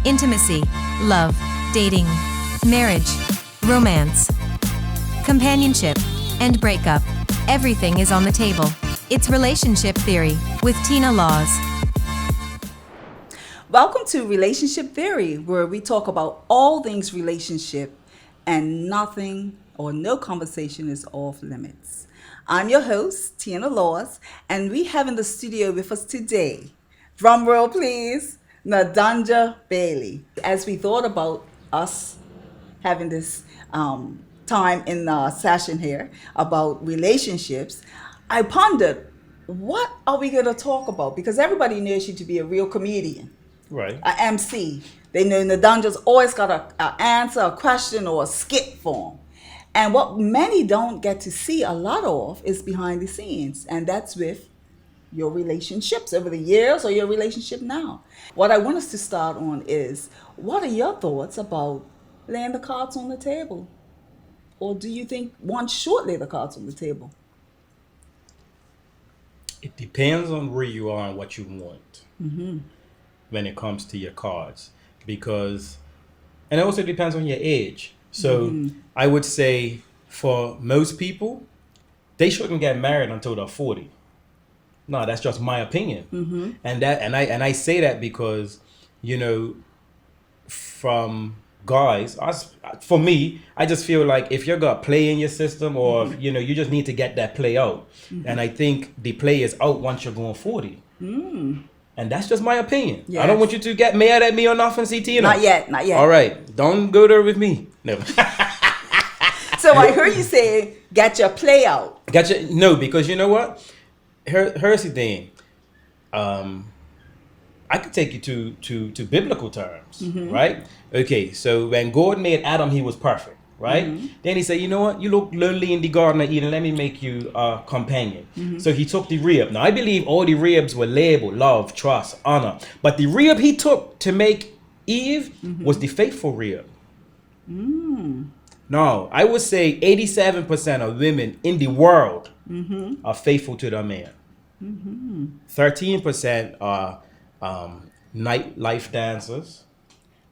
intimacy, love, dating, marriage, romance, companionship, and breakup. Everything is on the table. It's Relationship Theory with Tina Laws. Welcome to Relationship Theory, where we talk about all things relationship and nothing or no conversation is off limits. I'm your host, Tina Laws, and we have in the studio with us today, drum roll please, Nadanja Bailey. As we thought about us having this time in our session here about relationships, I pondered, what are we going to talk about? Because everybody knows you to be a real comedian. Right. A MC. They know Nadanja's always got an answer, a question, or a skit for 'em. And what many don't get to see a lot of is behind the scenes, and that's with your relationships over the years or your relationship now. What I want us to start on is, what are your thoughts about laying the cards on the table? Or do you think one should lay the cards on the table? It depends on where you are and what you want when it comes to your cards. Because, and it also depends on your age. So I would say for most people, they shouldn't get married until they're 40. No, that's just my opinion. And I say that because, you know, from guys, for me, I just feel like if you're got play in your system, or if, you know, you just need to get that play out. And I think the play is out once you're going 40. And that's just my opinion. Yes. I don't want you to get mad at me or nothing, CT. Not yet, not yet. All right, don't go there with me. No. So I heard you say, get your play out. Gotcha. No, because you know what? Here's the thing. I could take you to biblical terms, right? Okay, so when God made Adam, he was perfect, right? Then he said, you know what? You look lonely in the Garden of Eden. Let me make you a companion. So he took the rib. Now, I believe all the ribs were labeled love, trust, honor. But the rib he took to make Eve was the faithful rib. Now, I would say 87% of women in the world are faithful to their man. 13% are nightlife dancers.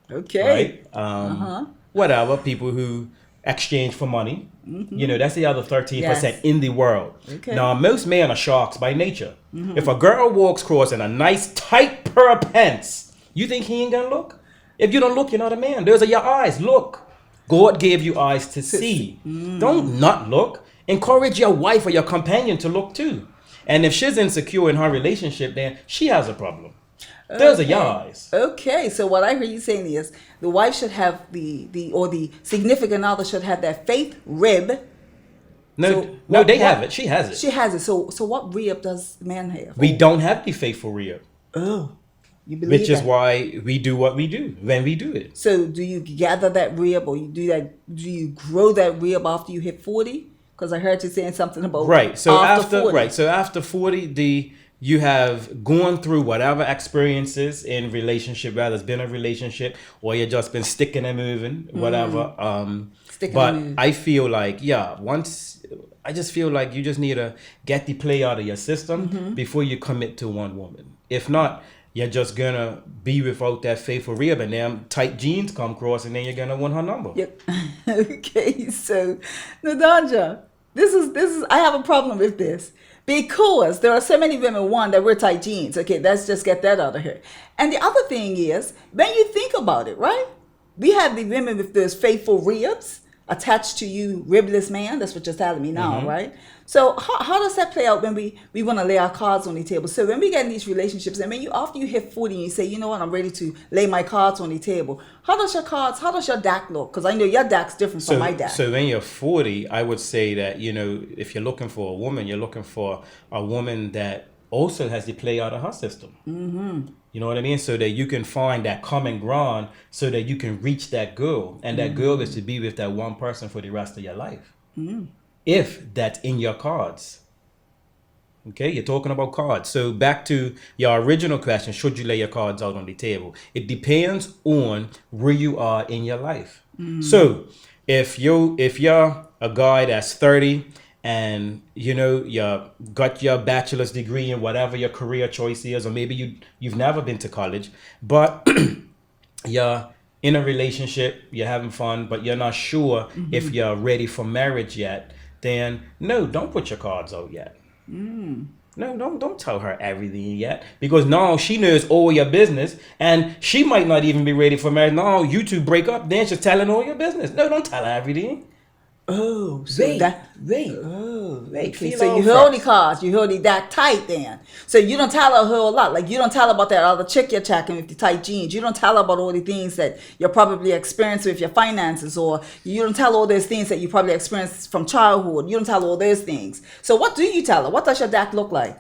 Okay. Right? Whatever, people who exchange for money. You know, that's the other 13% Yes. in the world. Okay. Now, most men are sharks by nature. If a girl walks across in a nice tight pair of pants, you think he ain't gonna look? If you don't look, you're not a man. Those are your eyes. Look. God gave you eyes to see. Don't not look. Encourage your wife or your companion to look too. And if she's insecure in her relationship, then she has a problem. Those are your eyes. Okay, so what I hear you saying is the wife should have the significant other should have that faith rib. No, So they have it. She has it. She has it. So what rib does the man have? We don't have the faithful rib, Oh, you believe which is that? why we do what we do when we do it. So do you gather that rib, or you do that? Do you grow that rib after you hit 40? Because I heard you saying something about Right. So after 40. So after 40, you have gone through whatever experiences in relationship, whether it's been a relationship or you just been sticking and moving, whatever. Sticking But and moving. I feel like, I just feel like you just need to get the play out of your system before you commit to one woman. If not, you're just gonna be without that faithful rib, and then tight jeans come across, and then you're gonna want her number. Yep. Okay, so Nadanja, this is I have a problem with this because there are so many women, one, that wear tight jeans. Okay, let's just get that out of here. And the other thing is, when you think about it, right? We have the women with those faithful ribs attached to you, ribless man. That's what you're telling me now, right? So how does that play out when we want to lay our cards on the table? So when we get in these relationships, and when after you hit 40 and you say, you know what, I'm ready to lay my cards on the table. How does your deck look? Because I know your deck's different from my deck. So when you're 40, I would say that, you know, if you're looking for a woman, you're looking for a woman that also has the play out of her system. You know what I mean? So that you can find that common ground, so that you can reach that girl. And that girl is to be with that one person for the rest of your life. If that's in your cards. Okay, you're talking about cards. So back to your original question, should you lay your cards out on the table? It depends on where you are in your life. So if you're a guy that's 30 and you know you got your bachelor's degree in whatever your career choice is, or maybe you've never been to college, but you're in a relationship, you're having fun, but you're not sure if you're ready for marriage yet, then no, don't put your cards out yet. No, don't tell her everything yet, because now she knows all your business, and she might not even be ready for marriage. Now you two break up, then she's telling all your business. No, don't tell her everything. Oh, so Wait, that. wait. Oh, Wait, okay. feel So out you hold the first. cards. You hold it that tight then. So you don't tell her a whole lot. Like you don't tell her about that other chick you're checking with the tight jeans. You don't tell her about all the things that you're probably experiencing with your finances, or you don't tell all those things that you probably experienced from childhood. You don't tell all those things. So what do you tell her? What does your deck look like?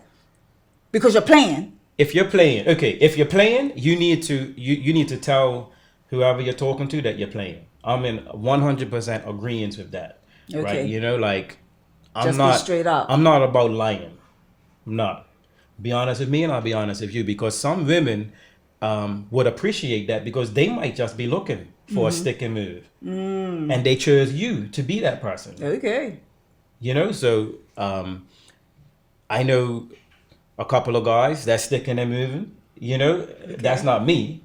Because you're playing. If you're playing, okay, if you're playing, you need to you need to tell whoever you're talking to that you're playing. I'm in 100% agreement with that. Okay. Right? You know, like Just be straight up. I'm not about lying. I'm not. Be honest with me, and I'll be honest with you, because some women would appreciate that, because they might just be looking for a stick and move, and they chose you to be that person. Okay. You know, so I know a couple of guys that's sticking and moving. You know, that's not me.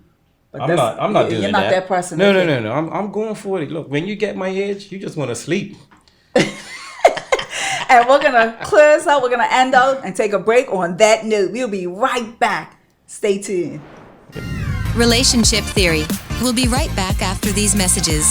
But I'm not doing you're not that person, No, okay. no. I'm going for it. Look, when you get my age, you just want to sleep. And we're going to close out. We're going to end out and take a break on that note. We'll be right back. Stay tuned. Relationship Theory. We'll be right back after these messages.